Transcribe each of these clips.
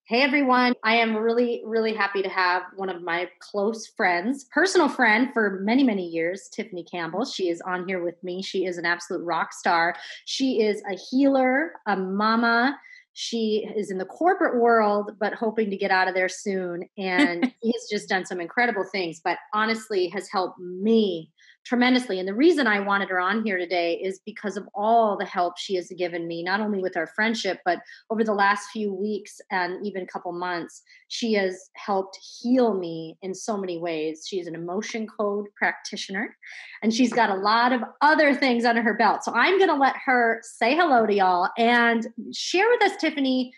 Hey everyone, I am really, really happy to have one of my close friends, personal friend for many, many years, Tiffany Campbell. She is on here with me. She is an absolute rock star. She is a healer, a mama. She is in the corporate world, but hoping to get out of there soon. And she has just done some incredible things, but honestly has helped me tremendously. And the reason I wanted her on here today is because of all the help she has given me, not only with our friendship, but over the last few weeks and even a couple months. She has helped heal me in so many ways. She's an emotion code practitioner, and she's got a lot of other things under her belt. So I'm going to let her say hello to y'all and share with us, Tiffany.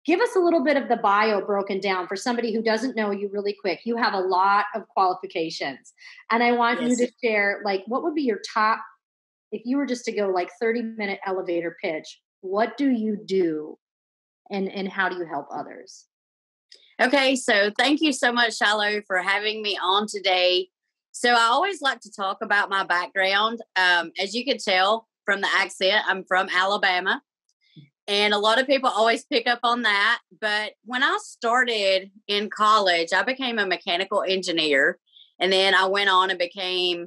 Give us a little bit of the bio broken down for somebody who doesn't know you really quick. You have a lot of qualifications. And I want you to share, like, what would be your top, if you were just to go like 30-minute elevator pitch, what do you do and how do you help others? Okay, so thank you so much, Shylo, for having me on today. So I always like to talk about my background. As you can tell from the accent, I'm from Alabama. And a lot of people always pick up on that. But when I started in college, I became a mechanical engineer. And then I went on and became,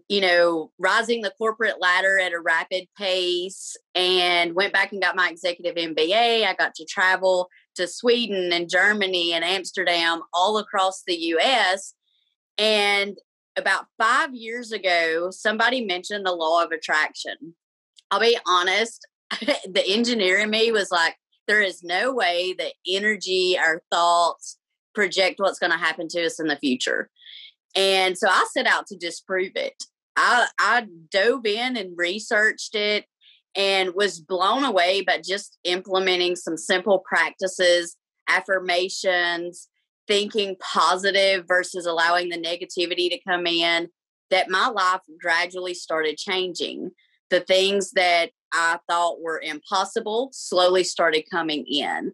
rising the corporate ladder at a rapid pace, and went back and got my executive MBA. I got to travel to Sweden and Germany and Amsterdam, all across the US. And about 5 years ago, somebody mentioned the law of attraction. I'll be honest. The engineer in me was like, there is no way that energy, our thoughts project what's going to happen to us in the future. And so I set out to disprove it. I dove in and researched it and was blown away by just implementing some simple practices, affirmations, thinking positive versus allowing the negativity to come in, that my life gradually started changing. The things that I thought were impossible slowly started coming in.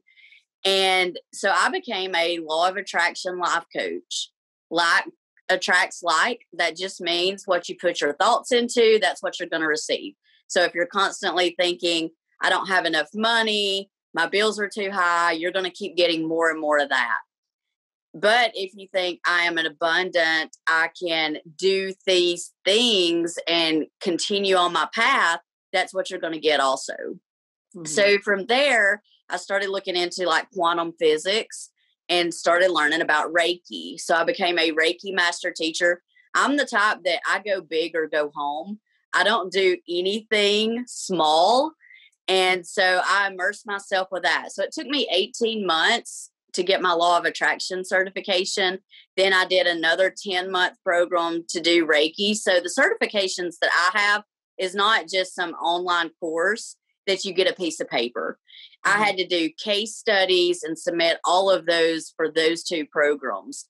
And so I became a law of attraction life coach. Like attracts like, that just means what you put your thoughts into, that's what you're going to receive. So if you're constantly thinking, I don't have enough money, my bills are too high, you're going to keep getting more and more of that. But if you think I am an abundant, I can do these things and continue on my path, that's what you're going to get also. Mm-hmm. So from there, I started looking into like quantum physics and started learning about Reiki. So I became a Reiki Master teacher. I'm the type that I go big or go home. I don't do anything small. And so I immersed myself with that. So it took me 18 months to get my law of attraction certification. Then I did another 10-month program to do Reiki. So the certifications that I have is not just some online course that you get a piece of paper. Mm-hmm. I had to do case studies and submit all of those for those two programs.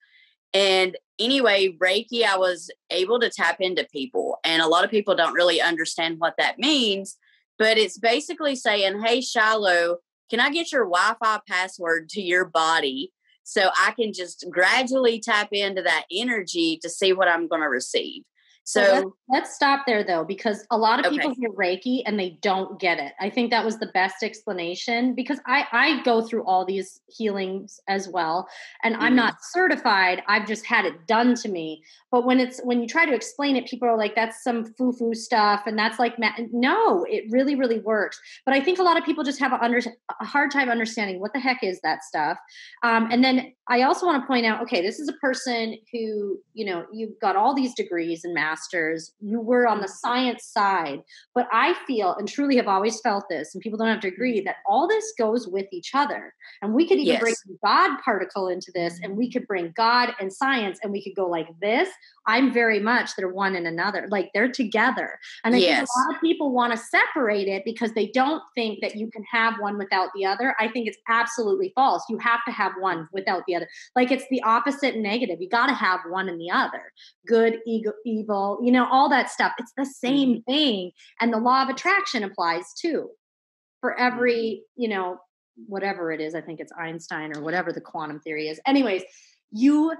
And anyway, Reiki, I was able to tap into people. And a lot of people don't really understand what that means. But it's basically saying, hey, Shylo, can I get your Wi-Fi password to your body so I can just gradually tap into that energy to see what I'm going to receive? So let's stop there, though, because a lot of people hear Reiki and they don't get it. I think that was the best explanation, because I go through all these healings as well, and I'm not certified. I've just had it done to me. But when you try to explain it, people are like, that's some foo-foo stuff. And that's like, no, it really, really works. But I think a lot of people just have a hard time understanding what the heck is that stuff. And then I also want to point out, okay, this is a person who, you've got all these degrees and masters. You were on the science side. But I feel, and truly have always felt this, and people don't have to agree, that all this goes with each other. And we could even bring the God particle into this, and we could bring God and science, and we could go like this. I'm very much, they're one in another. Like, they're together. And I think a lot of people want to separate it because they don't think that you can have one without the other. I think it's absolutely false. You have to have one without the other. Like, it's the opposite and negative. You got to have one and the other. Good, evil, all that stuff. It's the same thing. And the law of attraction applies too. For every, whatever it is, I think it's Einstein or whatever the quantum theory is. Anyways, you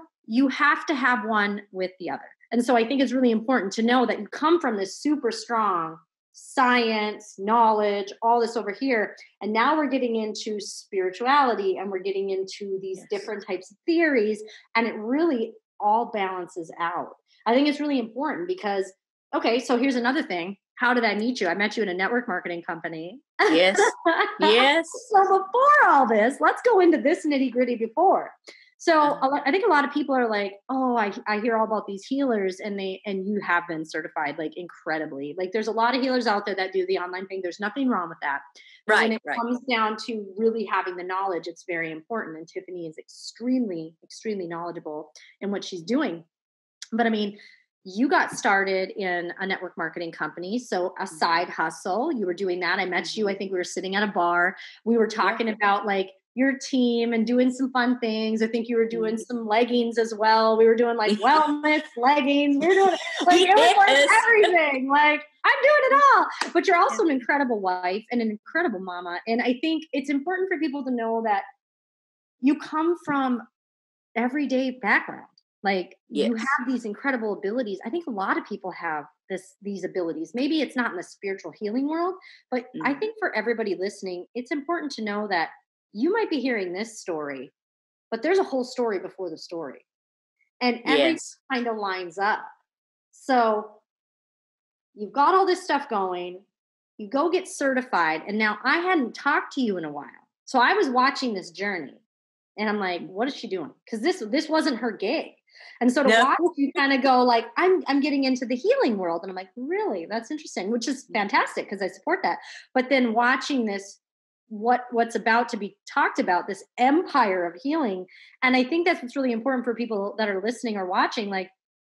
have to have one with the other. And so I think it's really important to know that you come from this super strong science, knowledge, all this over here. And now we're getting into spirituality and we're getting into these different types of theories. And it really all balances out. I think it's really important because, okay, so here's another thing. How did I meet you? I met you in a network marketing company. Yes. Yes. So before all this, let's go into this nitty gritty before. So I think a lot of people are like, oh, I hear all about these healers and you have been certified like incredibly. Like there's a lot of healers out there that do the online thing. There's nothing wrong with that. But when it comes down to really having the knowledge, it's very important. And Tiffany is extremely, extremely knowledgeable in what she's doing. But I mean, you got started in a network marketing company. So a side hustle, you were doing that. I met you. I think we were sitting at a bar. We were talking about like your team and doing some fun things. I think you were doing some leggings as well. We were doing like wellness leggings. We were doing like, it was like everything. Like I'm doing it all. But you're also an incredible wife and an incredible mama. And I think it's important for people to know that you come from everyday background. Like you have these incredible abilities. I think a lot of people have these abilities. Maybe it's not in the spiritual healing world, but I think for everybody listening, it's important to know that you might be hearing this story, but there's a whole story before the story. And everything kind of lines up. So you've got all this stuff going. You go get certified. And now I hadn't talked to you in a while. So I was watching this journey. And I'm like, what is she doing? Because this wasn't her gig. And so to watch you kind of go like, I'm getting into the healing world. And I'm like, really? That's interesting, which is fantastic because I support that. But then watching this, what's about to be talked about, this empire of healing. And I think that's what's really important for people that are listening or watching. Like,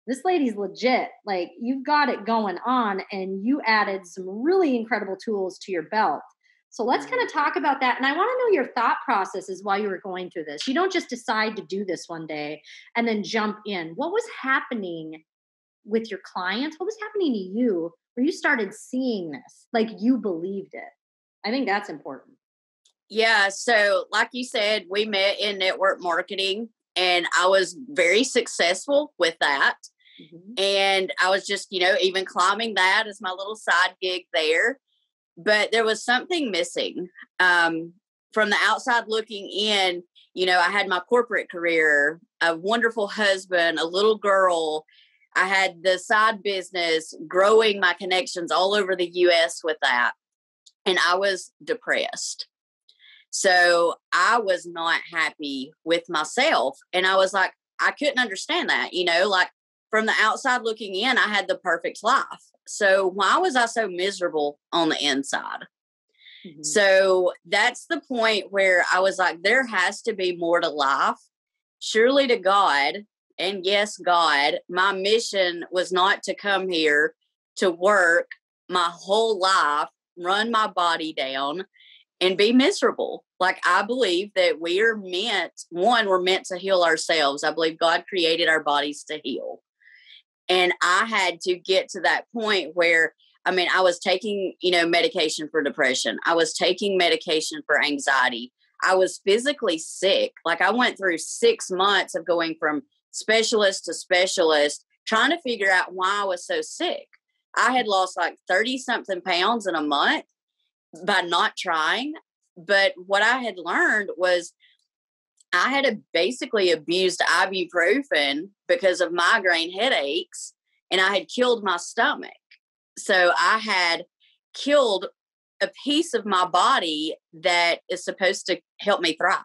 this lady's legit. Like, you've got it going on and you added some really incredible tools to your belt. So let's kind of talk about that. And I want to know your thought processes while you were going through this. You don't just decide to do this one day and then jump in. What was happening with your clients? What was happening to you where you started seeing this? Like you believed it. I think that's important. Yeah. So like you said, we met in network marketing and I was very successful with that. And I was just, even climbing that as my little side gig there. But there was something missing. From the outside looking in, I had my corporate career, a wonderful husband, a little girl. I had the side business, growing my connections all over the U.S. with that. And I was depressed. So I was not happy with myself. And I was like, I couldn't understand that, like from the outside looking in, I had the perfect life. So why was I so miserable on the inside? So that's the point where I was like, there has to be more to life. Surely to God, and yes, God, my mission was not to come here to work my whole life, run my body down, and be miserable. Like, I believe that we're meant to heal ourselves. I believe God created our bodies to heal. And I had to get to that point where, I was taking, medication for depression. I was taking medication for anxiety. I was physically sick. Like, I went through 6 months of going from specialist to specialist, trying to figure out why I was so sick. I had lost like 30 something pounds in a month by not trying. But what I had learned was I had basically abused ibuprofen because of migraine headaches, and I had killed my stomach. So I had killed a piece of my body that is supposed to help me thrive.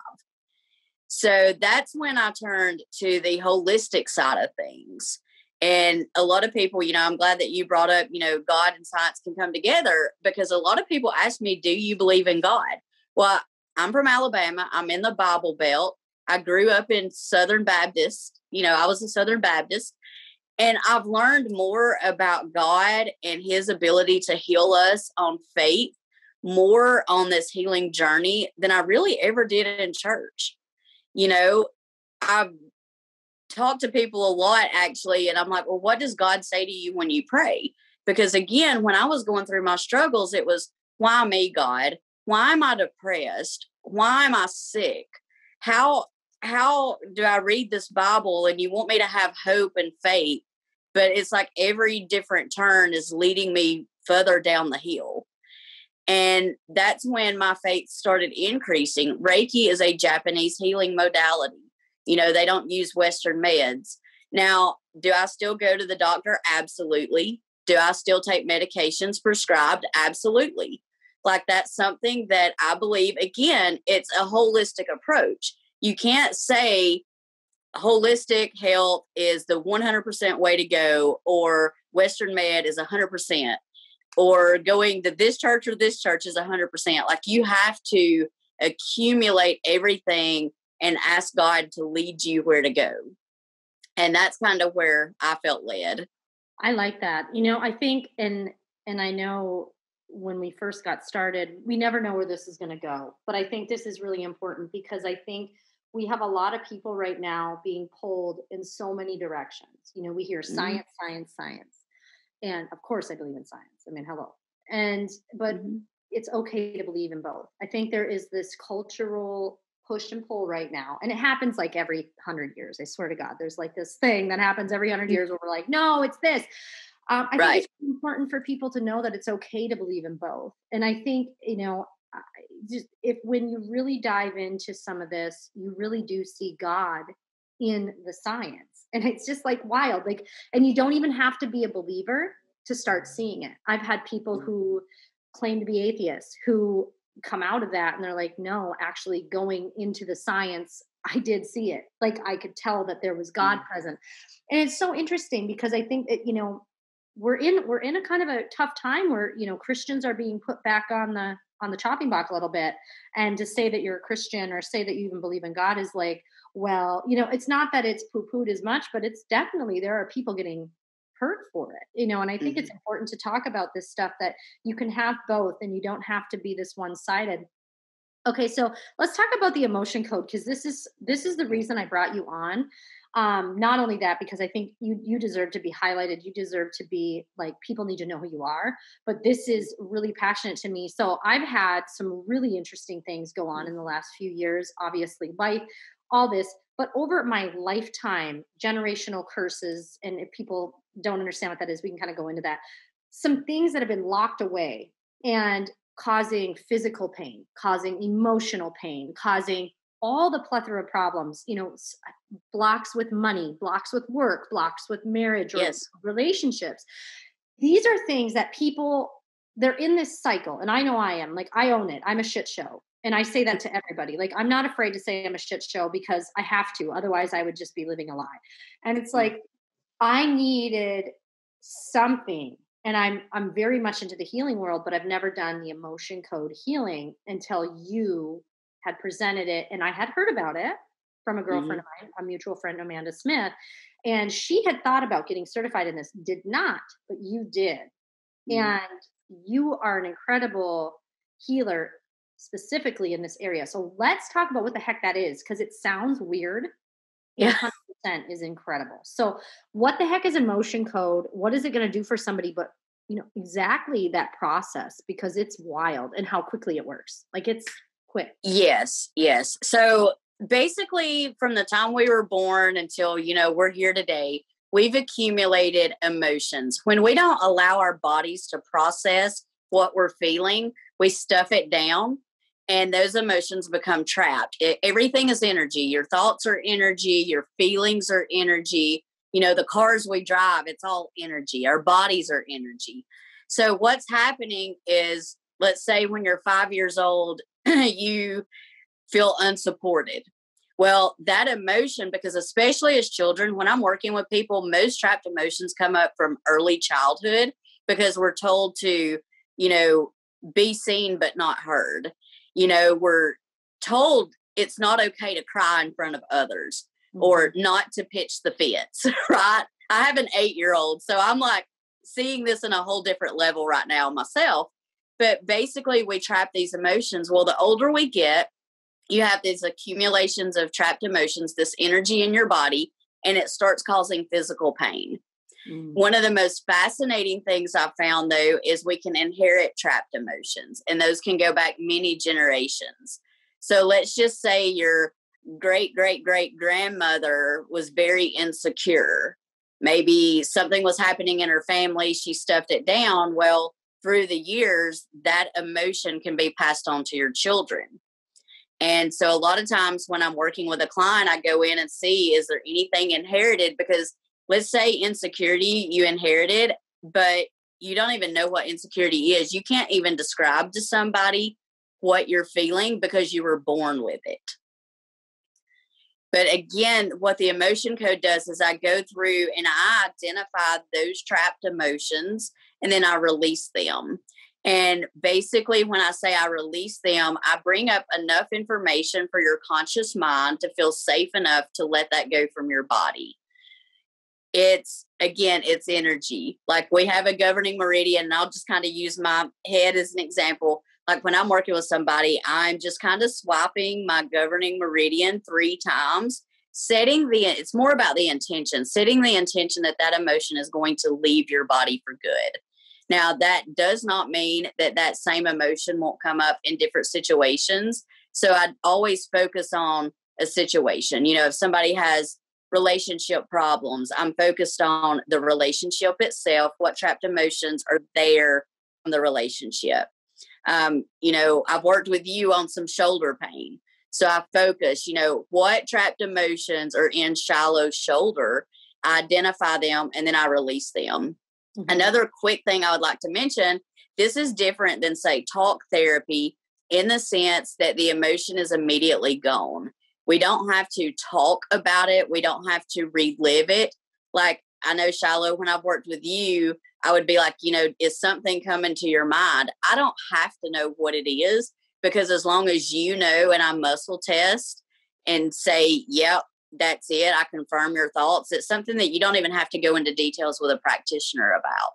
So that's when I turned to the holistic side of things. And a lot of people, I'm glad that you brought up, God and science can come together, because a lot of people ask me, do you believe in God? Well, I'm from Alabama. I'm in the Bible Belt. I grew up in Southern Baptist. I was a Southern Baptist. And I've learned more about God and his ability to heal us on faith, more on this healing journey than I really ever did in church. I've talked to people a lot, actually, and I'm like, well, what does God say to you when you pray? Because again, when I was going through my struggles, it was, why me, God? Why am I depressed? Why am I sick? How do I read this Bible and you want me to have hope and faith? But it's like every different turn is leading me further down the hill. And that's when my faith started increasing. Reiki is a Japanese healing modality. You know, they don't use Western meds. Now, do I still go to the doctor? Absolutely. Do I still take medications prescribed? Absolutely. Like, that's something that I believe, again, it's a holistic approach. You can't say holistic health is the 100% way to go, or Western med is 100%, or going to this church or this church is 100%. Like, you have to accumulate everything and ask God to lead you where to go. And that's kind of where I felt led. I like that. You know, I think, and I know when we first got started, we never know where this is going to go. But I think this is really important, because I think we have a lot of people right now being pulled in so many directions. You know, we hear science, science, science. And of course I believe in science. I mean, hello. But it's okay to believe in both. I think there is this cultural push and pull right now. And it happens like every 100 years. I swear to God, there's like this thing that happens every 100 years where we're like, no, it's this. I think it's important for people to know that it's okay to believe in both. And I think, you know, when you really dive into some of this, you really do see God in the science. And it's just like wild. Like, and you don't even have to be a believer to start seeing it. I've had people who claim to be atheists who come out of that and they're like, no, actually going into the science, I did see it. Like, I could tell that there was God present. And it's so interesting, because I think that, you know, we're in a kind of a tough time where, you know, Christians are being put back on the chopping block a little bit. And to say that you're a Christian or say that you even believe in God is like, well, you know, it's not that it's poo-pooed as much, but it's definitely, there are people getting hurt for it, you know. And I think it's important to talk about this stuff, that you can have both and you don't have to be this one-sided. Okay, so let's talk about the emotion code, because this is the reason I brought you on. Not only that, because I think you deserve to be highlighted. You deserve to be like, people need to know who you are, but this is really passionate to me. So I've had some really interesting things go on in the last few years, obviously life, all this, but over my lifetime, generational curses. And if people don't understand what that is, we can kind of go into that. Some things that have been locked away and causing physical pain, causing emotional pain, causing all the plethora of problems, you know, blocks with money, blocks with work, blocks with marriage or relationships. These are things that people, they're in this cycle. And I know I am, like, I own it. I'm a shit show. And I say that to everybody. Like, I'm not afraid to say I'm a shit show, because I have to. Otherwise, I would just be living a lie. And it's like, I needed something. And I'm very much into the healing world, but I've never done the emotion code healing until you had presented it. And I had heard about it from a girlfriend of mine, a mutual friend, Amanda Smith. And she had thought about getting certified in this, did not, but you did. And you are an incredible healer, specifically in this area. So let's talk about what the heck that is, because it sounds weird. 100% is incredible. So what the heck is emotion code? What is it going to do for somebody? But, you know, exactly that process, because it's wild, and how quickly it works. Like, it's quick. Yes. So basically, from the time we were born until, you know, we're here today, we've accumulated emotions. When we don't allow our bodies to process what we're feeling, we stuff it down. And those emotions become trapped. Everything is energy. Your thoughts are energy. Your feelings are energy. You know, the cars we drive, it's all energy. Our bodies are energy. So what's happening is, let's say when you're 5 years old, you feel unsupported. Well, that emotion, because especially as children, when I'm working with people, most trapped emotions come up from early childhood, because we're told to, you know, be seen but not heard. You know, we're told it's not okay to cry in front of others or not to pitch the fits, right? I have an 8-year-old, so I'm like seeing this in a whole different level right now myself. But basically, we trap these emotions. Well, the older we get, you have these accumulations of trapped emotions, this energy in your body, and it starts causing physical pain. One of the most fascinating things I found, though, is we can inherit trapped emotions, and those can go back many generations. So let's just say your great-great-great-grandmother was very insecure. Maybe something was happening in her family. She stuffed it down. Well, through the years, that emotion can be passed on to your children. And so a lot of times when I'm working with a client, I go in and see, is there anything inherited? Because let's say insecurity you inherited, but you don't even know what insecurity is. You can't even describe to somebody what you're feeling because you were born with it. But again, what the emotion code does is I go through and I identify those trapped emotions and then I release them. And basically, when I say I release them, I bring up enough information for your conscious mind to feel safe enough to let that go from your body. It's energy. Like we have a governing meridian, and I'll just kind of use my head as an example. Like when I'm working with somebody, I'm just kind of swiping my governing meridian 3 times, it's more about the intention, setting the intention that that emotion is going to leave your body for good. Now, that does not mean that that same emotion won't come up in different situations. So I always focus on a situation. You know, if somebody has relationship problems, I'm focused on the relationship itself, what trapped emotions are there from the relationship. You know, I've worked with you on some shoulder pain. So I focus, you know, what trapped emotions are in Shylo's shoulder, I identify them, and then I release them. Mm-hmm. Another quick thing I would like to mention, this is different than, say, talk therapy in the sense that the emotion is immediately gone. We don't have to talk about it. We don't have to relive it. Like, I know, Shylo, when I've worked with you, I would be like, you know, is something coming to your mind? I don't have to know what it is, because as long as you know and I muscle test and say, yep, that's it, I confirm your thoughts, it's something that you don't even have to go into details with a practitioner about.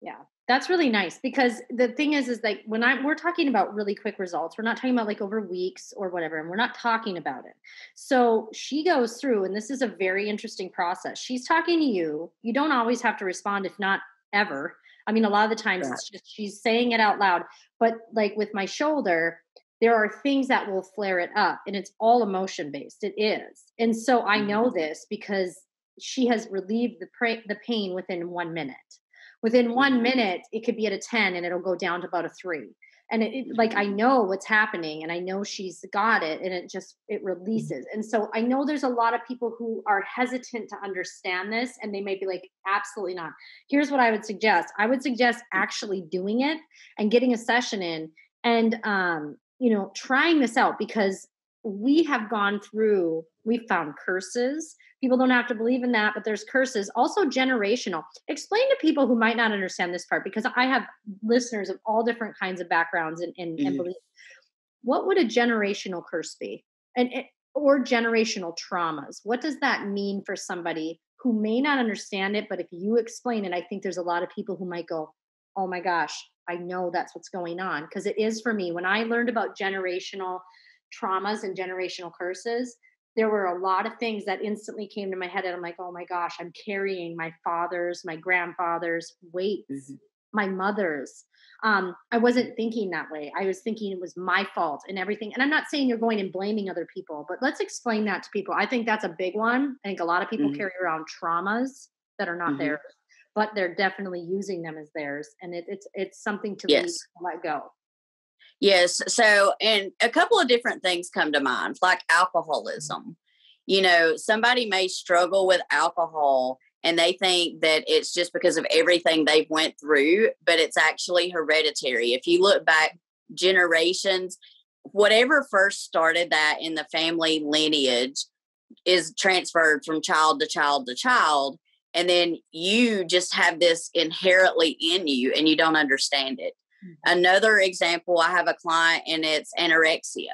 Yeah, that's really nice, because the thing is like when we're talking about really quick results, we're not talking about like over weeks or whatever, and we're not talking about it. So she goes through, and this is a very interesting process. She's talking to you. You don't always have to respond, if not ever. I mean, a lot of the times it's just she's saying it out loud. But like with my shoulder, there are things that will flare it up, and it's all emotion based. It is. And so I know this because she has relieved the pain within 1 minute. Within 1 minute, it could be at a 10 and it'll go down to about a 3. And like, I know what's happening, and I know she's got it, and it releases. And so I know there's a lot of people who are hesitant to understand this, and they may be like, absolutely not. Here's what I would suggest. I would suggest actually doing it and getting a session in and, you know, trying this out, because we've found curses. People don't have to believe in that, but there's curses. Also generational. Explain to people who might not understand this part, because I have listeners of all different kinds of backgrounds and beliefs. What would a generational curse be? Or generational traumas? What does that mean for somebody who may not understand it? But if you explain it, I think there's a lot of people who might go, oh my gosh, I know that's what's going on. Because it is for me. When I learned about generational traumas and generational curses, there were a lot of things that instantly came to my head, and I'm like, oh my gosh, I'm carrying my father's, my grandfather's weights, my mother's. I wasn't thinking that way. I was thinking it was my fault and everything. And I'm not saying you're going and blaming other people, but let's explain that to people. I think that's a big one. I think a lot of people carry around traumas that are not theirs, but they're definitely using them as theirs. And it's something to really let go. Yes. So, and a couple of different things come to mind, like alcoholism. You know, somebody may struggle with alcohol and they think that it's just because of everything they've went through, but it's actually hereditary. If you look back generations, whatever first started that in the family lineage is transferred from child to child to child. And then you just have this inherently in you and you don't understand it. Another example, I have a client and it's anorexia.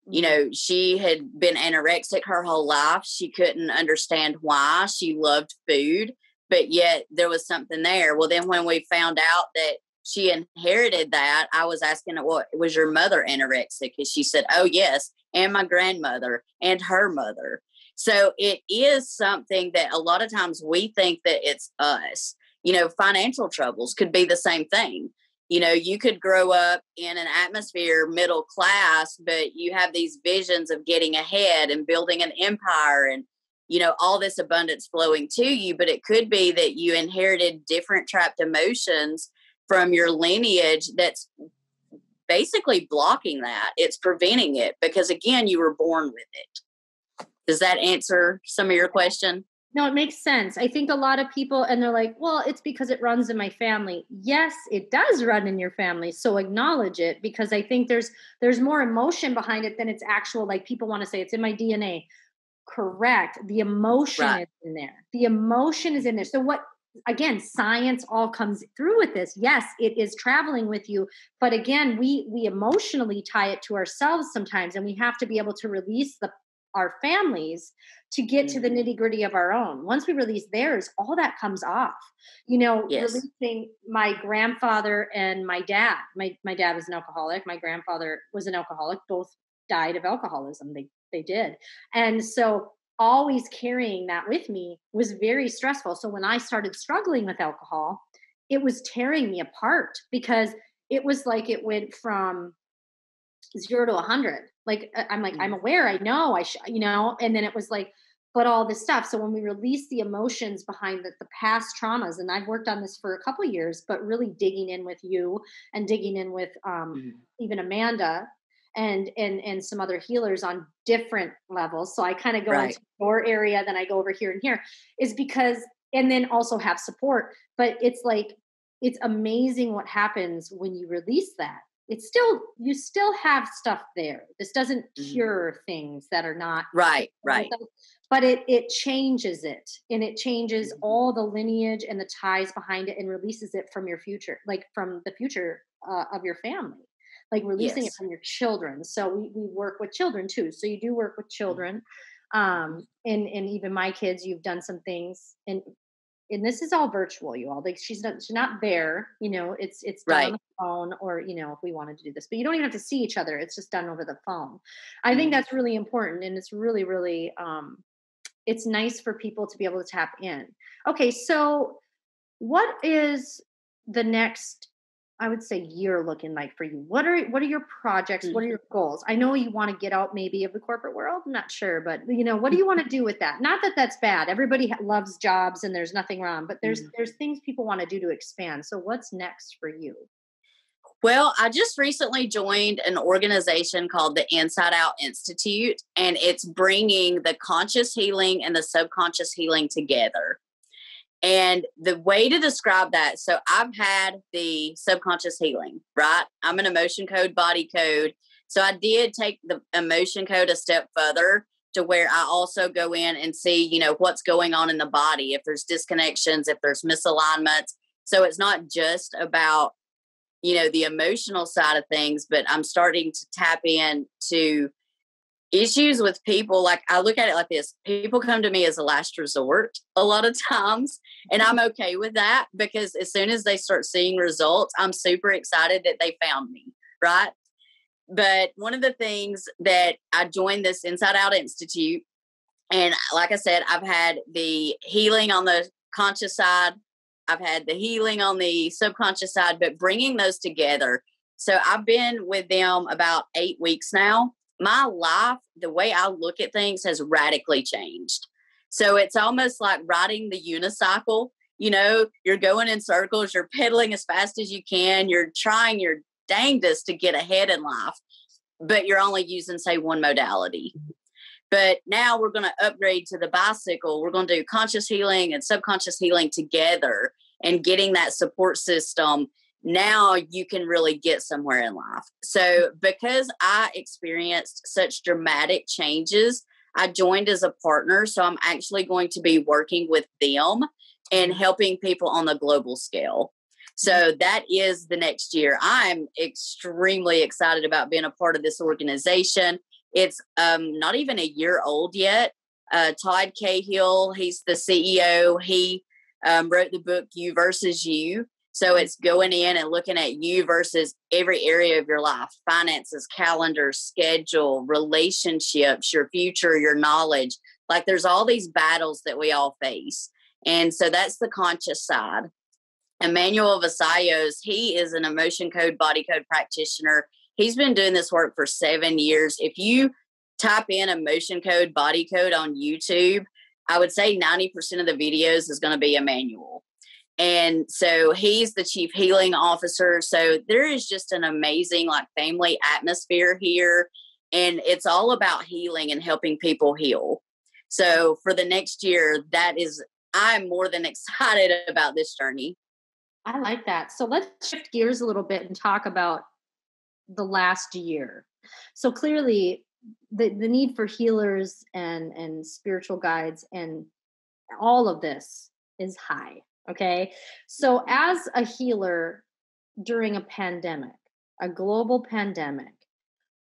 You know, she had been anorexic her whole life. She couldn't understand why. She loved food, but yet there was something there. Well, then when we found out that she inherited that, I was asking her, well, was your mother anorexic? And she said, oh, yes, and my grandmother and her mother. So it is something that a lot of times we think that it's us. You know, financial troubles could be the same thing. You know, you could grow up in an atmosphere, middle class, but you have these visions of getting ahead and building an empire and, you know, all this abundance flowing to you. But it could be that you inherited different trapped emotions from your lineage that's basically blocking that. It's preventing it because, again, you were born with it. Does that answer some of your question? No, it makes sense. I think a lot of people, and they're like, well, it's because it runs in my family. Yes, it does run in your family. So acknowledge it, because I think there's more emotion behind it than it's actual. Like, people want to say it's in my DNA. Correct. The emotion is in there. The emotion is in there. So what, again, science all comes through with this. Yes, it is traveling with you. But again, we emotionally tie it to ourselves sometimes, and we have to be able to release our families to get to the nitty-gritty of our own. Once we release theirs, all that comes off. Releasing my grandfather and my dad. My dad was an alcoholic. My grandfather was an alcoholic. Both died of alcoholism. They did. And so always carrying that with me was very stressful. So when I started struggling with alcohol, it was tearing me apart, because it was like it went from 0 to 100. Like, I'm like, I'm aware, I know, and then it was like, but all this stuff. So when we release the emotions behind the past traumas, and I've worked on this for a couple of years, but really digging in with you and digging in with even Amanda and some other healers on different levels. So I kind of go into your area, then I go over here and here, is because, and then also have support. But it's like, it's amazing what happens when you release that. It's still, you still have stuff there. This doesn't cure things that are not right. But it changes it, and it changes all the lineage and the ties behind it, and releases it from your future, like from the future of your family, like releasing it from your children. So we work with children too. So you do work with children, and even my kids. You've done some things, and this is all virtual, you all. Like, she's not there, it's done on the phone, or, if we wanted to do this, but you don't even have to see each other. It's just done over the phone. I think that's really important. And it's really, really, it's nice for people to be able to tap in. Okay. So what is the next, I would say, year looking like for you? What are your projects? What are your goals? I know you want to get out maybe of the corporate world. I'm not sure, but what do you want to do with that? Not that that's bad. Everybody loves jobs and there's nothing wrong, but there's things people want to do to expand. So what's next for you? Well, I just recently joined an organization called the Inside Out Institute, and it's bringing the conscious healing and the subconscious healing together. And the way to describe that, so I've had the subconscious healing, right? I'm an emotion code, body code. So I did take the emotion code a step further, to where I also go in and see, what's going on in the body, if there's disconnections, if there's misalignments. So it's not just about, the emotional side of things, but I'm starting to tap into issues with people. Like, I look at it like this: people come to me as a last resort a lot of times, and I'm okay with that, because as soon as they start seeing results, I'm super excited that they found me, right? But one of the things that I joined this Inside Out Institute, and like I said, I've had the healing on the conscious side, I've had the healing on the subconscious side, but bringing those together. So I've been with them about 8 weeks now. My life, the way I look at things, has radically changed. So it's almost like riding the unicycle. You're going in circles, you're pedaling as fast as you can, you're trying your dangest to get ahead in life, but you're only using, say, one modality. But now we're going to upgrade to the bicycle. We're going to do conscious healing and subconscious healing together, and getting that support system. Now you can really get somewhere in life. So because I experienced such dramatic changes, I joined as a partner. So I'm actually going to be working with them and helping people on the global scale. So that is the next year. I'm extremely excited about being a part of this organization. It's not even a year old yet. Todd Cahill, he's the CEO. He wrote the book You versus You. So it's going in and looking at you versus every area of your life: finances, calendar, schedule, relationships, your future, your knowledge. Like, there's all these battles that we all face. And so that's the conscious side. Emmanuel Vassallos, he is an emotion code, body code practitioner. He's been doing this work for 7 years. If you type in emotion code, body code on YouTube, I would say 90% of the videos is going to be Emmanuel. And so he's the chief healing officer. So there is just an amazing like family atmosphere here. And it's all about healing and helping people heal. So for the next year, I'm more than excited about this journey. I like that. So let's shift gears a little bit and talk about the last year. So clearly the need for healers and spiritual guides and all of this is high. Okay. So as a healer during a pandemic, a global pandemic,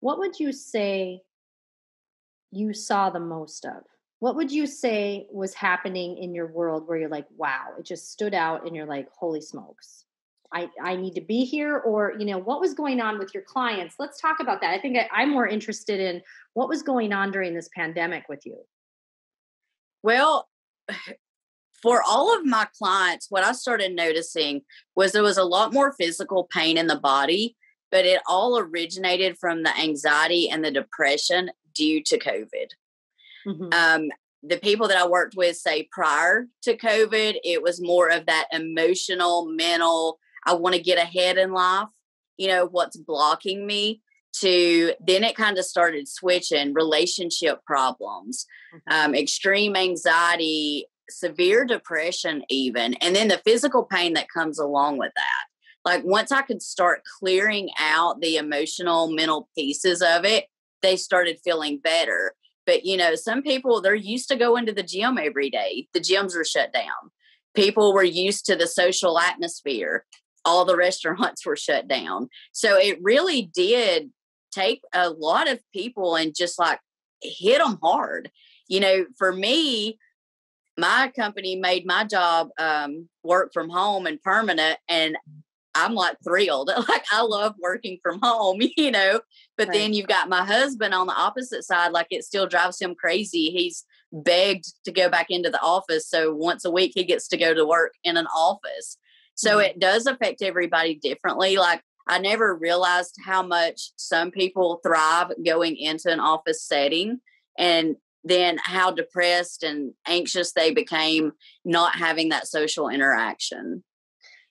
what would you say you saw the most of? What would you say was happening in your world where you're like, wow, it just stood out and you're like, holy smokes, I need to be here? Or, what was going on with your clients? Let's talk about that. I think I'm more interested in what was going on during this pandemic with you. Well, for all of my clients, what I started noticing was there was a lot more physical pain in the body, but it all originated from the anxiety and the depression due to COVID. Mm-hmm. The people that I worked with say prior to COVID, it was more of that emotional, mental, I want to get ahead in life, what's blocking me, to then it kind of started switching relationship problems, mm-hmm. Extreme anxiety, severe depression even, and then the physical pain that comes along with that. Like once I could start clearing out the emotional, mental pieces of it, they started feeling better. But, some people, they're used to going to the gym every day. The gyms are shut down. People were used to the social atmosphere. All the restaurants were shut down. So it really did take a lot of people and just like hit them hard. For me, my company made my job work from home and permanent, and I'm like thrilled. Like I love working from home, but right. Then you've got my husband on the opposite side. Like it still drives him crazy. He's begged to go back into the office. So once a week he gets to go to work in an office. So mm-hmm. It does affect everybody differently. Like I never realized how much some people thrive going into an office setting, and then how depressed and anxious they became not having that social interaction.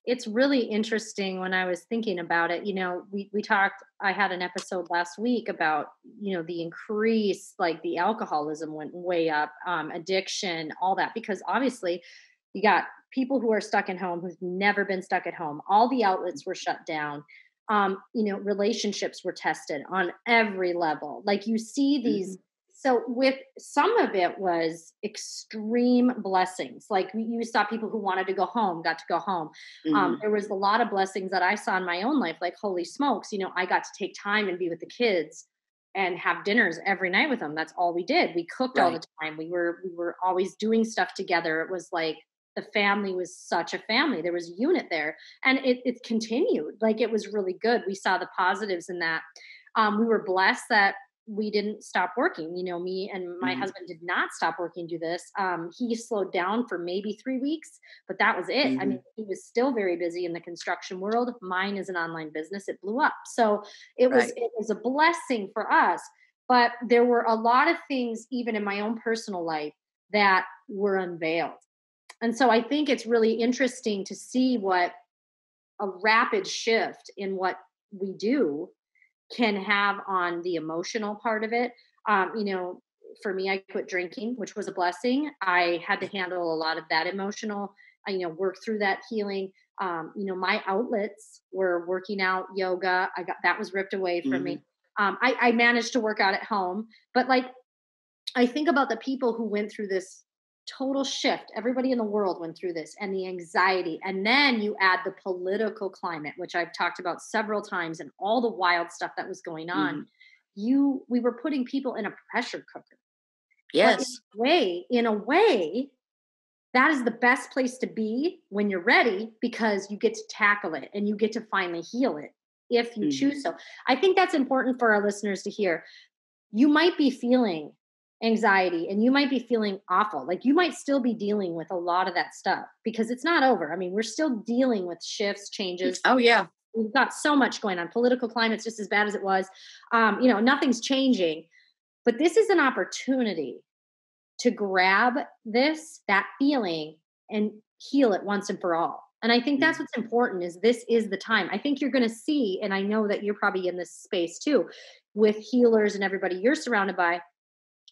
It's really interesting when I was thinking about it. We talked, I had an episode last week about, the increase, like the alcoholism went way up, addiction, all that, because obviously you got people who are stuck at home who've never been stuck at home. All the outlets were shut down. Relationships were tested on every level. Like you see these, mm-hmm. So with some of it was extreme blessings. Like you saw people who wanted to go home, got to go home. Mm-hmm. There was a lot of blessings that I saw in my own life, like holy smokes, I got to take time and be with the kids and have dinners every night with them. That's all we did. We cooked right. all the time. We were always doing stuff together. It was like the family was such a family. There was a unit there, and it continued. Like it was really good. We saw the positives in that. We were blessed that we didn't stop working. Me and my mm-hmm. husband did not stop working, do this. He slowed down for maybe 3 weeks, but that was it. Mm-hmm. I mean, he was still very busy in the construction world. Mine is an online business. It blew up. So it was a blessing for us, but there were a lot of things, even in my own personal life, that were unveiled. And so I think it's really interesting to see what a rapid shift in what we do can have on the emotional part of it. For me, I quit drinking, which was a blessing. I had to handle a lot of that emotional, work through that healing. My outlets were working out, yoga. That was ripped away from mm-hmm. me. I managed to work out at home, but like, I think about the people who went through this total shift. Everybody in the world went through this, and the anxiety. And then you add the political climate, which I've talked about several times, and all the wild stuff that was going on. Mm-hmm. We were putting people in a pressure cooker. Yes. In a way, that is the best place to be when you're ready, because you get to tackle it and you get to finally heal it if you mm-hmm. choose so. I think that's important for our listeners to hear. You might be feeling anxiety and you might be feeling awful. Like you might still be dealing with a lot of that stuff because it's not over. I mean, we're still dealing with shifts, changes. Oh yeah. We've got so much going on. Political climate's just as bad as it was. Nothing's changing, but this is an opportunity to grab that feeling and heal it once and for all. And I think that's what's important is this is the time. I think you're going to see, and I know that you're probably in this space too, with healers and everybody you're surrounded by,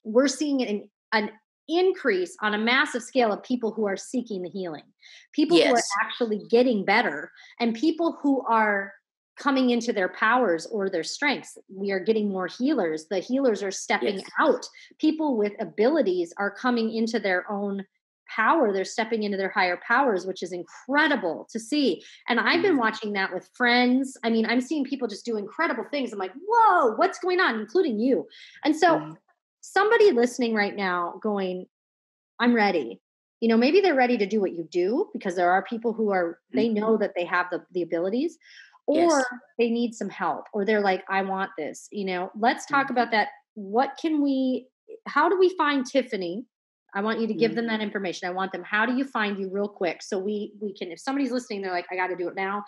we're seeing an increase on a massive scale of people who are seeking the healing, people who are actually getting better, and people who are coming into their powers or their strengths. We are getting more healers. The healers are stepping out. People with abilities are coming into their own power. They're stepping into their higher powers, which is incredible to see. And I've been watching that with friends. I mean, I'm seeing people just do incredible things. I'm like, whoa, what's going on? Including you. And so somebody listening right now going, I'm ready. You know, maybe they're ready to do what you do, because there are people who are, they know that they have the abilities, or they need some help, or they're like, I want this. You know, let's talk about that. How do we find Tiffany? I want you to give them that information. I want them, how do you find you real quick? So we can, if somebody's listening, they're like, I got to do it now.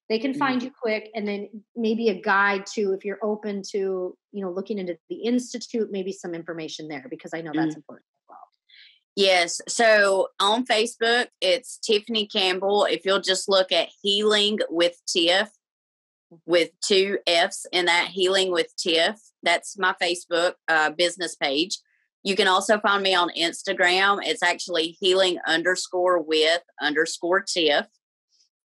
They can find you quick. And then maybe a guide to, if you're open to, you know, looking into the Institute, maybe some information there, because I know that's important as well. Yes. So on Facebook, it's Tiffany Campbell. If you'll just look at Healing with Tiff, with 2 F's in that, Healing with Tiff, that's my Facebook business page. You can also find me on Instagram. It's actually healing_with_Tiff.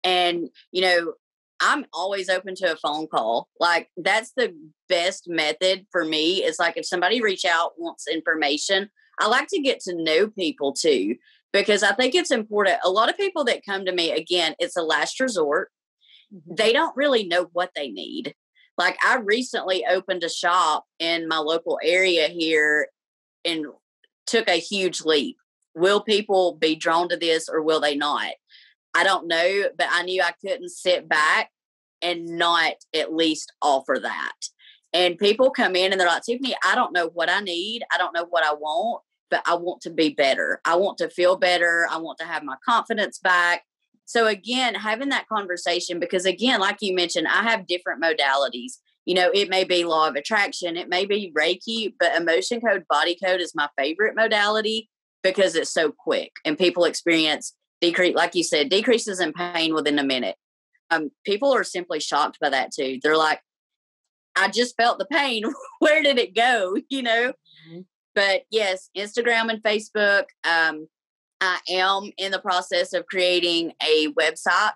And, you know, I'm always open to a phone call. Like, that's the best method for me. It's like, if somebody reach out, wants information, I like to get to know people too, because I think it's important. A lot of people that come to me, again, it's a last resort. They don't really know what they need. Like, I recently opened a shop in my local area here and took a huge leap. Will people be drawn to this or will they not? I don't know, but I knew I couldn't sit back and not at least offer that. And people come in and they're like, Tiffany, I don't know what I need. I don't know what I want, but I want to be better. I want to feel better. I want to have my confidence back. So again, having that conversation, because again, like you mentioned, I have different modalities. You know, it may be law of attraction, it may be Reiki, but emotion code, body code is my favorite modality because it's so quick and people experience decrease, like you said, decreases in pain within a minute. People are simply shocked by that too. They're like, I just felt the pain. Where did it go? You know? But yes, Instagram and Facebook. I am in the process of creating a website.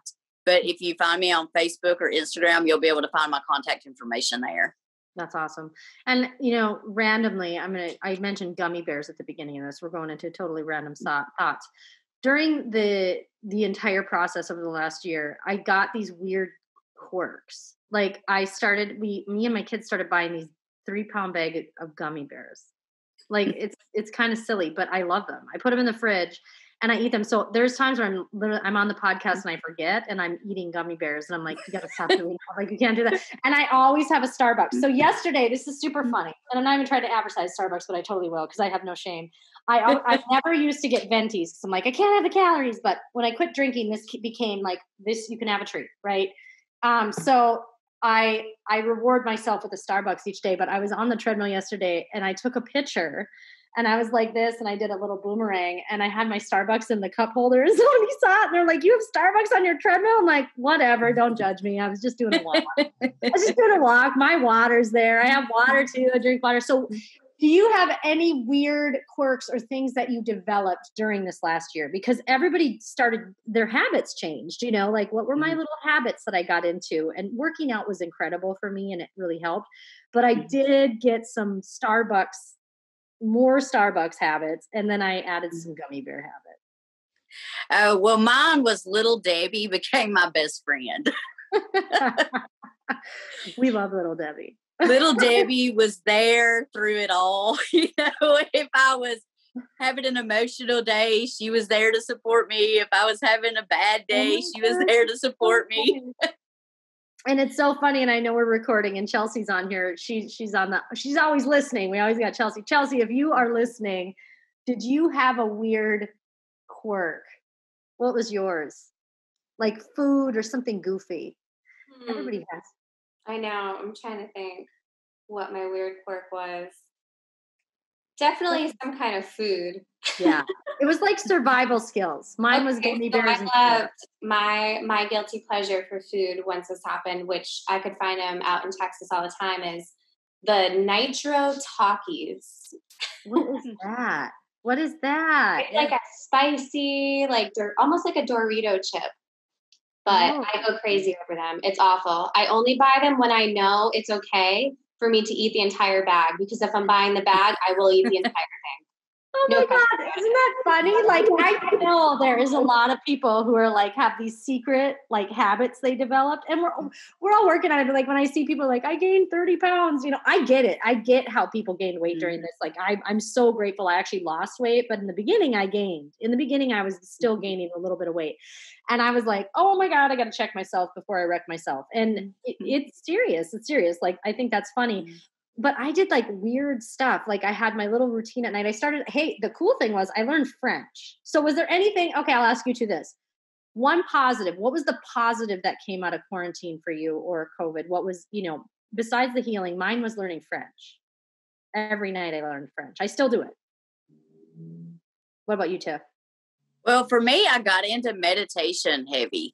But if you find me on Facebook or Instagram, you'll be able to find my contact information there. That's awesome. And, you know, randomly, I mentioned gummy bears at the beginning of this. We're going into totally random thoughts. During the entire process over the last year, I got these weird quirks. Like, me and my kids started buying these 3-pound bag of gummy bears. Like, it's kind of silly, but I love them. I put them in the fridge and I eat them. So there's times where I'm on the podcast and I forget and I'm eating gummy bears and I'm like, you got to stop doing that. Like, you can't do that. And I always have a Starbucks. So yesterday, this is super funny. And I'm not even trying to advertise Starbucks, but I totally will, because I have no shame. I never used to get ventis because I'm like, I can't have the calories. But when I quit drinking, this became like, this, you can have a treat, right? So I reward myself with a Starbucks each day, but I was on the treadmill yesterday and I took a picture and I was like this and I did a little boomerang and I had my Starbucks in the cup holder. So when he saw it, and they're like, you have Starbucks on your treadmill? I'm like, whatever, don't judge me. I was just doing a walk. My water's there. I have water too. I drink water. So do you have any weird quirks or things that you developed during this last year? Because everybody started, their habits changed, you know, like what were my little habits that I got into? And working out was incredible for me and it really helped. But I did get some more Starbucks habits. And then I added some gummy bear habits. Oh, well, mine was Little Debbie became my best friend. We love Little Debbie. Little Debbie was there through it all. You know, if I was having an emotional day, she was there to support me. If I was having a bad day, she was there to support me. And it's so funny. And I know we're recording and Chelsea's on here. She's always listening. We always got Chelsea. Chelsea, if you are listening, did you have a weird quirk? What was yours? Like food or something goofy? Everybody has. I know. I'm trying to think what my weird quirk was. Definitely some kind of food. Yeah. It was like survival skills. Mine was gummy bears. I loved my guilty pleasure for food once this happened, which I could find them out in Texas all the time, is the Nitro Takis. What is that? What is that? It's like a spicy, like almost like a Dorito chip. But I go crazy over them. It's awful. I only buy them when I know it's okay for me to eat the entire bag, because if I'm buying the bag, I will eat the entire thing. Oh my God, isn't that funny? Like, I know there is a lot of people who are like, have these secret like habits they developed, and we're all working on it. But like, when I see people like, I gained 30 pounds, you know, I get it. I get how people gain weight during this. Like, I'm so grateful I actually lost weight, but in the beginning I gained. In the beginning, I was still gaining a little bit of weight. And I was like, oh my God, I got to check myself before I wreck myself. And it's serious. It's serious. Like, I think that's funny. But I did like weird stuff. Like, I had my little routine at night. The cool thing was I learned French. So was there anything, okay, I'll ask you to this. One positive, what was the positive that came out of quarantine for you or COVID? What was, you know, besides the healing? Mine was learning French. Every night I learned French. I still do it. What about you, Tiff? Well, for me, I got into meditation heavy.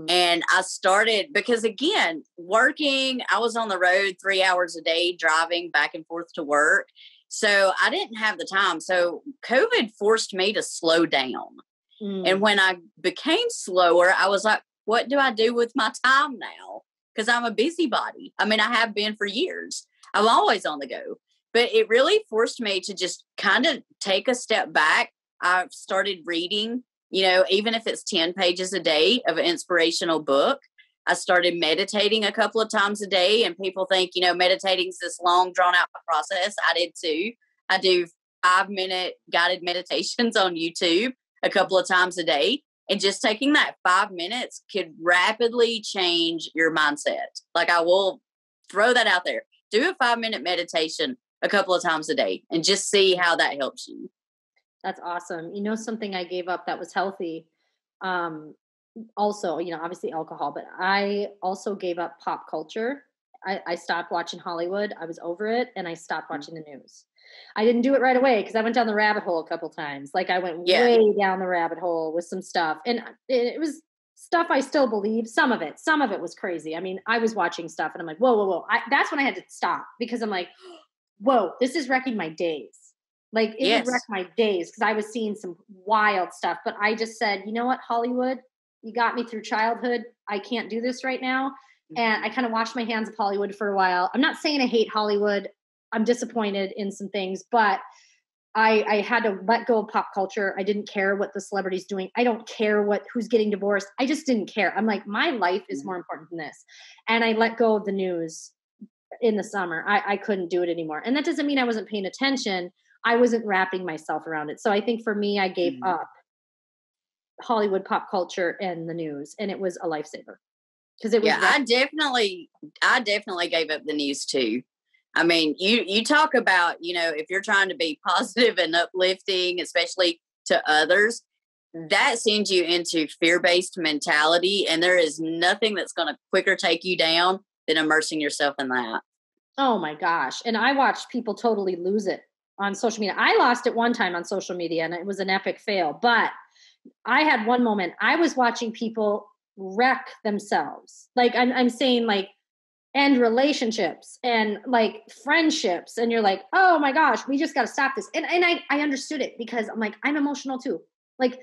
And I started, because again, working, I was on the road 3 hours a day, driving back and forth to work. So I didn't have the time. So COVID forced me to slow down. And when I became slower, I was like, what do I do with my time now? Because I'm a busybody. I mean, I have been for years. I'm always on the go. But it really forced me to just kind of take a step back. I've started reading, you know, even if it's 10 pages a day of an inspirational book. I started meditating a couple of times a day, and people think, you know, meditating is this long, drawn out process. I did too. I do 5-minute guided meditations on YouTube a couple of times a day. And just taking that 5 minutes could rapidly change your mindset. Like, I will throw that out there. Do a 5-minute meditation a couple of times a day and just see how that helps you. That's awesome. You know, something I gave up that was healthy. Also, you know, obviously alcohol, but I also gave up pop culture. I stopped watching Hollywood. I was over it, and I stopped watching the news. I didn't do it right away because I went down the rabbit hole a couple times. Like, I went way down the rabbit hole with some stuff, and it was stuff I still believe. Some of it was crazy. I mean, I was watching stuff, and I'm like, whoa. That's when I had to stop, because I'm like, whoa, this is wrecking my days. Like, it would wreck my days because I was seeing some wild stuff. But I just said, you know what, Hollywood, you got me through childhood. I can't do this right now. And I kind of washed my hands of Hollywood for a while. I'm not saying I hate Hollywood. I'm disappointed in some things, but I had to let go of pop culture. I didn't care what the celebrity's doing. I don't care who's getting divorced. I just didn't care. I'm like, my life is more important than this. And I let go of the news in the summer. I couldn't do it anymore. And that doesn't mean I wasn't paying attention. I wasn't wrapping myself around it. So I think for me, I gave up Hollywood pop culture and the news, and it was a lifesaver. Because it was I definitely gave up the news too. I mean, you talk about, you know, if you're trying to be positive and uplifting, especially to others, that sends you into fear-based mentality, and there is nothing that's going to quicker take you down than immersing yourself in that. Oh my gosh. And I watched people totally lose it on social media. I lost it one time on social media, and it was an epic fail. But I had one moment. I was watching people wreck themselves. Like, I'm saying, like, end relationships and like friendships. And you're like, oh my gosh, we just got to stop this. And I understood it, because I'm like, I'm emotional too. Like,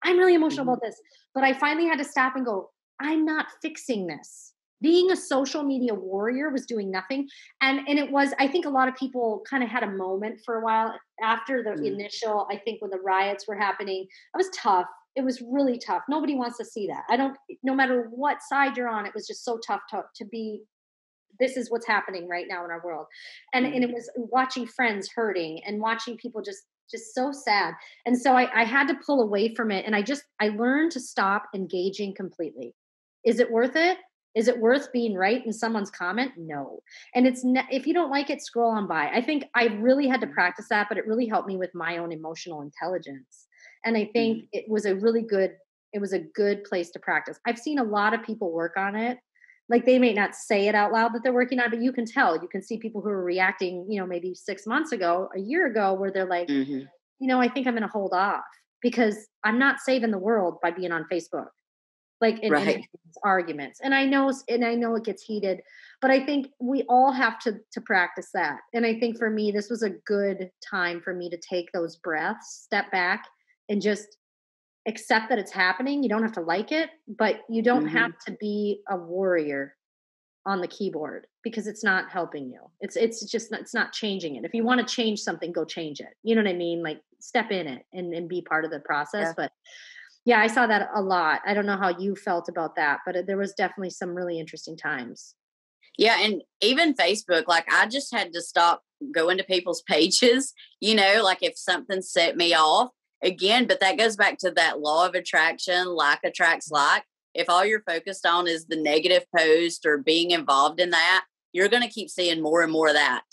I'm really emotional about this. But I finally had to stop and go, I'm not fixing this. Being a social media warrior was doing nothing. And it was, I think a lot of people kind of had a moment for a while after the initial, I think when the riots were happening, it was tough. It was really tough. Nobody wants to see that. No matter what side you're on, it was just so tough to be, this is what's happening right now in our world. And it was watching friends hurting and watching people just so sad. And so I had to pull away from it. And I learned to stop engaging completely. Is it worth it? Is it worth being right in someone's comment? No. And if you don't like it, scroll on by. I think I really had to practice that, but it really helped me with my own emotional intelligence. And I think it was a good place to practice. I've seen a lot of people work on it. Like they may not say it out loud that they're working on, but you can tell. You can see people who are reacting, maybe 6 months ago, a year ago, where they're like, I think I'm going to hold off because I'm not saving the world by being on Facebook, like in arguments. And I know it gets heated, but I think we all have to practice that. And I think for me, this was a good time for me to take those breaths, step back, and just accept that it's happening. You don't have to like it, but you don't have to be a warrior on the keyboard because it's not helping you. It's not changing it. If you want to change something, go change it. You know what I mean? Like step in it and be part of the process. Yeah. But yeah, I saw that a lot. I don't know how you felt about that, but there was definitely some really interesting times. Yeah. And even Facebook, like I just had to stop going to people's pages, like if something set me off again, but that goes back to that law of attraction, like attracts like. If all you're focused on is the negative post or being involved in that, you're going to keep seeing more and more of that.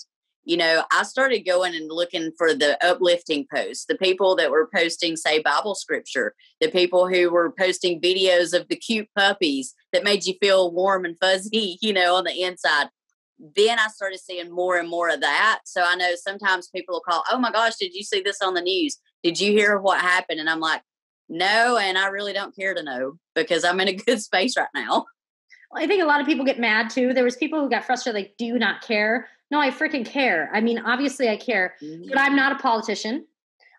I started going and looking for the uplifting posts, the people that were posting, say, Bible scripture, the people who were posting videos of the cute puppies that made you feel warm and fuzzy, on the inside. Then I started seeing more and more of that. So I know sometimes people will call, oh my gosh, did you see this on the news? Did you hear what happened? And I'm like, no, and I really don't care to know because I'm in a good space right now. Well, I think a lot of people get mad too. There was people who got frustrated, like, do you not care? No, I freaking care. I mean, obviously I care, but I'm not a politician.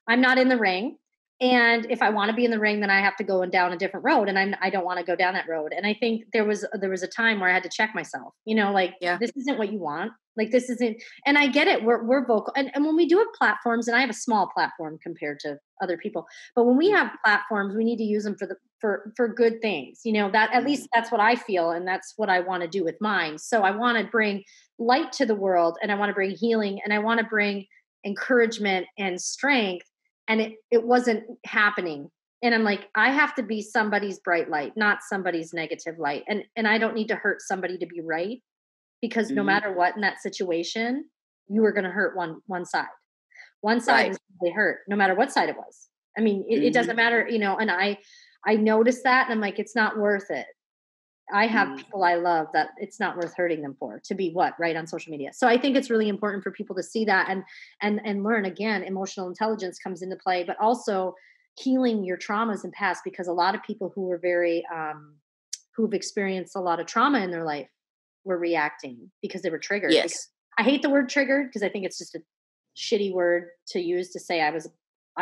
I'm not in the ring. And if I want to be in the ring, then I have to go down a different road. And I don't want to go down that road. And I think there was a time where I had to check myself, this isn't what you want. Like, this isn't, and I get it. We're vocal. And when we do have platforms, and I have a small platform compared to other people, but when we have platforms, we need to use them for good things, that at least that's what I feel. And that's what I want to do with mine. So I want to bring light to the world, and I want to bring healing, and I want to bring encouragement and strength. And it wasn't happening. And I'm like, I have to be somebody's bright light, not somebody's negative light. And I don't need to hurt somebody to be right, because no matter what in that situation, you were going to hurt one side. One side was really hurt, no matter what side it was. I mean, it doesn't matter, and I noticed that, and I'm like, it's not worth it. I have people I love that it's not worth hurting them for, to be right on social media. So I think it's really important for people to see that and learn. Again, emotional intelligence comes into play, but also healing your traumas in past, because a lot of people who are very, who've experienced a lot of trauma in their life were reacting because they were triggered. Yes. I hate the word triggered because I think it's just a shitty word to use to say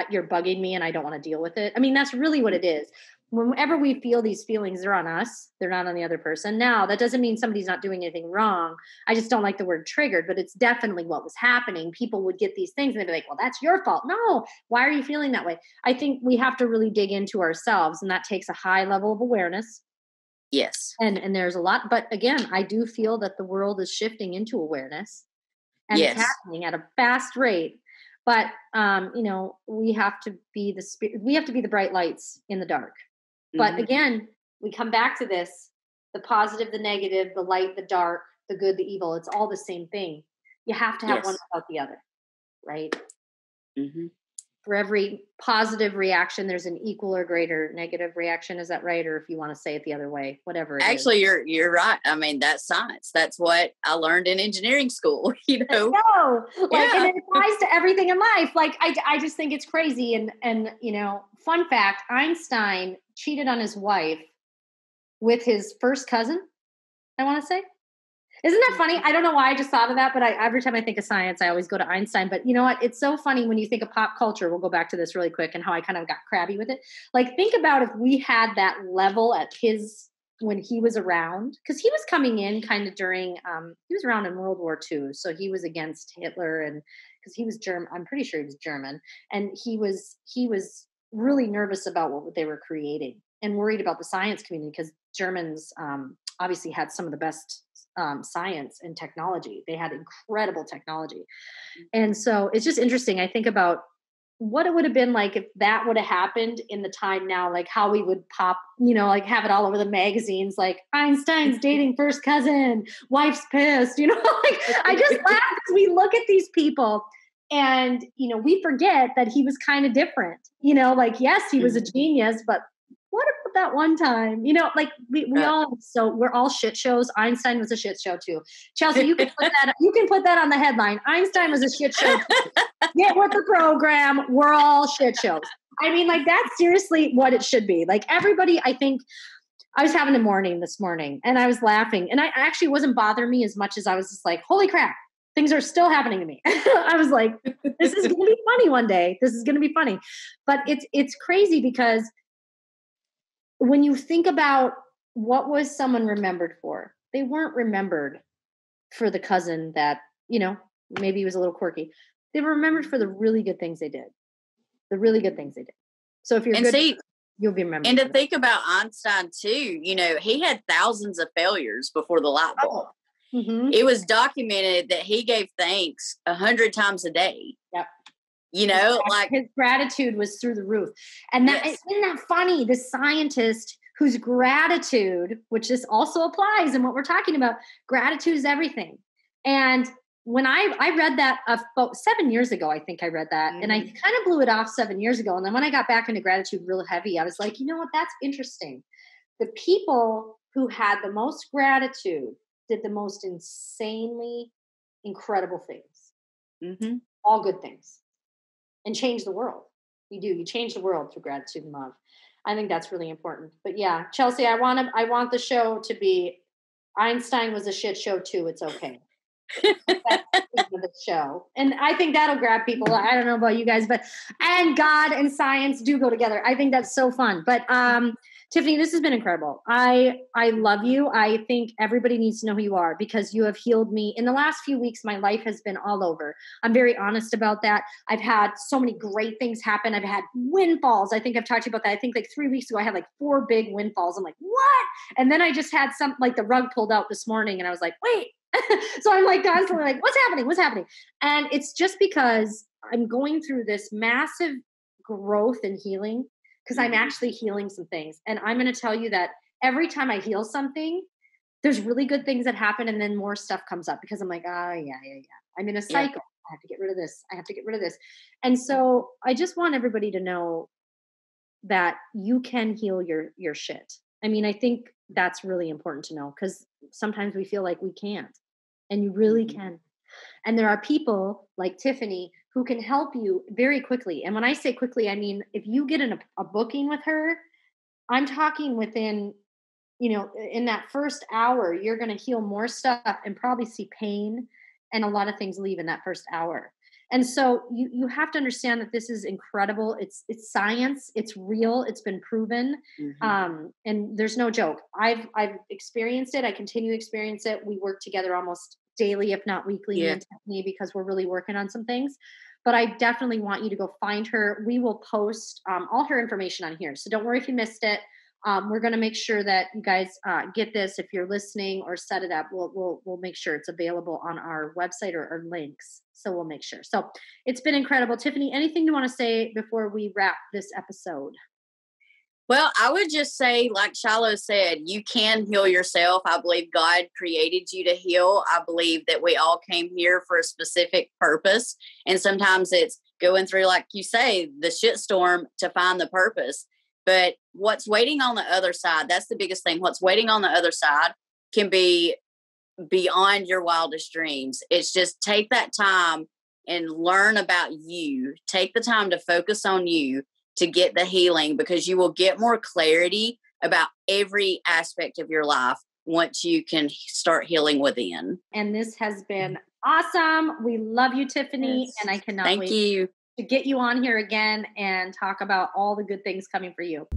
you're bugging me and I don't want to deal with it. I mean, that's really what it is. Whenever we feel these feelings, they're on us. They're not on the other person. Now, that doesn't mean somebody's not doing anything wrong. I just don't like the word triggered, but it's definitely what was happening. People would get these things and they'd be like, well, that's your fault. No, why are you feeling that way? I think we have to really dig into ourselves, and that takes a high level of awareness. Yes. And there's a lot, but again, I do feel that the world is shifting into awareness, and it's happening at a fast rate. But, we have to be the bright lights in the dark. But again, we come back to this, the positive, the negative, the light, the dark, the good, the evil. It's all the same thing. You have to have one without the other, right? Mm-hmm. For every positive reaction, there's an equal or greater negative reaction. Is that right? Or if you want to say it the other way, whatever. Actually, you're right. I mean, that's science. That's what I learned in engineering school, and it applies to everything in life. Like, I just think it's crazy. And fun fact, Einstein cheated on his wife with his first cousin, I want to say. Isn't that funny? I don't know why I just thought of that, but every time I think of science, I always go to Einstein. But you know what? It's so funny when you think of pop culture. We'll go back to this really quick and how I kind of got crabby with it. Like, think about if we had that level at when he was around, because he was coming in kind of during, he was around in World War II. So he was against Hitler, and because he was German, I'm pretty sure he was German. And he was really nervous about what they were creating and worried about the science community, because Germans obviously had some of the best science and technology. They had incredible technology. And so it's just interesting. I think about what it would have been like if that would have happened in the time now, like how we would pop, like have it all over the magazines, like Einstein's dating first cousin, wife's pissed, like I just laugh because we look at these people and, we forget that he was kind of different, like, yes, he was a genius, but what about that one time? You know, like we all, so we're all shit shows. Einstein was a shit show too. Chelsea, you can put that on the headline. Einstein was a shit show too. Get with the program. We're all shit shows. I mean, like that's seriously what it should be. Like everybody, I think I was having a morning this morning and I was laughing and I actually wasn't bothering me as much as I was just like, holy crap, things are still happening to me. I was like, this is going to be funny one day. This is going to be funny. But it's crazy because when you think about what was someone remembered for, they weren't remembered for the cousin that, you know, maybe was a little quirky. They were remembered for the really good things they did. The really good things they did. So if you're good, you'll be remembered. And to think about Einstein too, you know, he had thousands of failures before the light bulb. Mm-hmm. It was documented that he gave thanks 100 times a day. Yep. You know, like his gratitude was through the roof. And that isn't that funny? The scientist whose gratitude, which this also applies in what we're talking about, gratitude is everything. And when I read that about 7 years ago, I think I read that, and I kind of blew it off 7 years ago. And then when I got back into gratitude real heavy, I was like, you know what? That's interesting. The people who had the most gratitude did the most insanely incredible things. Mm-hmm. All good things. And change the world. You do. You change the world through gratitude and love. I think that's really important. But yeah, Chelsea, I want the show to be Einstein was a shit show too. It's okay. That's the show. And I think that'll grab people. I don't know about you guys, and God and science do go together. I think that's so fun. But Tiffany, this has been incredible. I love you. I think everybody needs to know who you are because you have healed me. In the last few weeks, my life has been all over. I'm very honest about that. I've had so many great things happen. I've had windfalls. I think I've talked to you about that. I think like 3 weeks ago, I had like 4 big windfalls. I'm like, what? And then I just had some, like the rug pulled out this morning and I was like, wait. So I'm like constantly like, what's happening? What's happening? And it's just because I'm going through this massive growth and healing because I'm actually healing some things. And I'm going to tell you that every time I heal something, there's really good things that happen. And then more stuff comes up because I'm like, yeah. I'm in a cycle. Yeah. I have to get rid of this. I have to get rid of this. And so I just want everybody to know that you can heal your shit. I mean, I think that's really important to know because sometimes we feel like we can't. And you really can. And there are people like Tiffany who can help you very quickly. And when I say quickly, I mean, if you get in a booking with her, I'm talking within, in that first hour, you're going to heal more stuff and probably see pain and a lot of things leave in that first hour. And so you have to understand that this is incredible. It's science. It's real. It's been proven. Mm-hmm. And there's no joke. I've experienced it. I continue to experience it. We work together almost daily, if not weekly, because we're really working on some things. But I definitely want you to go find her. We will post all her information on here. So don't worry if you missed it. We're going to make sure that you guys get this. If you're listening or set it up, we'll make sure it's available on our website or links. So we'll make sure. So it's been incredible. Tiffany, anything you want to say before we wrap this episode? Well, I would just say, like Shylo said, you can heal yourself. I believe God created you to heal. I believe that we all came here for a specific purpose. And sometimes it's going through, like you say, the shitstorm to find the purpose. But what's waiting on the other side, that's the biggest thing. What's waiting on the other side can be beyond your wildest dreams. It's just take that time and learn about you. Take the time to focus on you to get the healing, because you will get more clarity about every aspect of your life once you can start healing within. And this has been awesome. We love you, Tiffany. Yes. And I cannot wait to get you on here again and talk about all the good things coming for you.